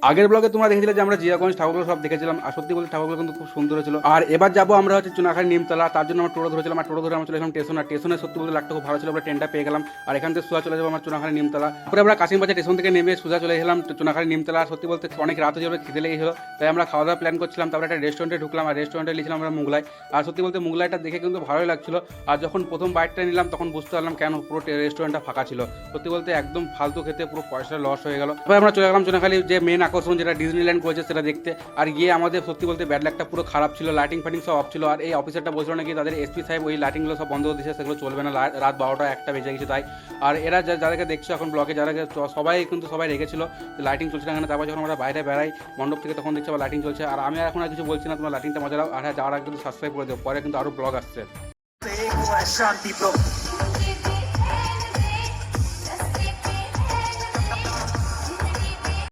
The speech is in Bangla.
আগের ব্লগে তোমরা দেখেছিলে যে আমরা জিয়াগঞ্জ ঠাকুরগুলো সব দেখেছিলাম, আর সত্যি বলতে ঠাকুরগুলো কিন্তু খুব সুন্দর ছিল। আর এবার যাবো আমরা হচ্ছে চুনাখালী নিমতলা, তার জন্য আমরা টোটো ধরেছিলাম, আর টোটো ধরে আমরা চলে গেলাম স্টেশন। আর স্টেশনে সত্যি বলতে লাগটা খুব ভালো ছিল, আমরা ট্রেনটা পেয়ে গেলাম। আর এখান থেকে সোজা চলে যাবো আমার চুনাখালী নিমতলা। তারপরে আমরা কাশিমবাজার স্টেশন থেকে নেমে সোজা চলে গেলাম চুনাখালী নিমতলা। সত্যি বলতে অনেক রাত হয়ে যাবে, খিদে লেগেছিল, তাই আমরা খাওয়া দাওয়া প্ল্যান করছিলাম। তারপরে একটা রেস্টুরেন্টে ঢুকলাম, আর রেস্টুরেন্টে নিয়েছিলাম আমরা মোগলাই। আর সত্যি বলতে মোগলাইটা দেখে কিন্তু ভালোই লাগছিল। আর যখন প্রথম বাইটটা নিলাম তখন বুঝতে পারলাম কেন পুরো রেস্টুরেন্টটা ফাঁকা ছিল। সত্যি বলতে একদম ফালতু খেতে পুরো পয়সা লস হয়ে গেল। তারপরে আমরা চলে গেলাম চুনাখালী যে মেন আকর্ষণ, যেটা ডিজনিল্যান্ড করেছে সেটা দেখতে। আর গিয়ে আমাদের সত্যি বলতে ব্যাড লাকটা পুরো খারাপ ছিল, লাইটিং ফাইটিং সব অফ ছিল। আর এই অফিসারটা বলছিল নাকি তাদের এসপি সাহেব ওই লাইটিংগুলো সব বন্ধ করে দিয়েছে, সেগুলো চলবে না, রাত 12টা 1টা বেজে গেছে তাই। আর এরা যাদেরকে দেখছো এখন ব্লগে, যারা সবাই কিন্তু সবাই রেখেছিল লাইটিং চলছে না এখানে। তারপর যখন আমরা বাইরে বেড়াই মণ্ডপ থেকে তখন দেখছি আবার লাইটিং চলছে। আর আমি এখন আর কিছু বলছি না, তোমার লাইটিংটা মজা দাও। আর যাওয়ার আগে কিন্তু সাবস্ক্রাইব করে দেবো, পরে কিন্তু আরও ব্লগ আসছে।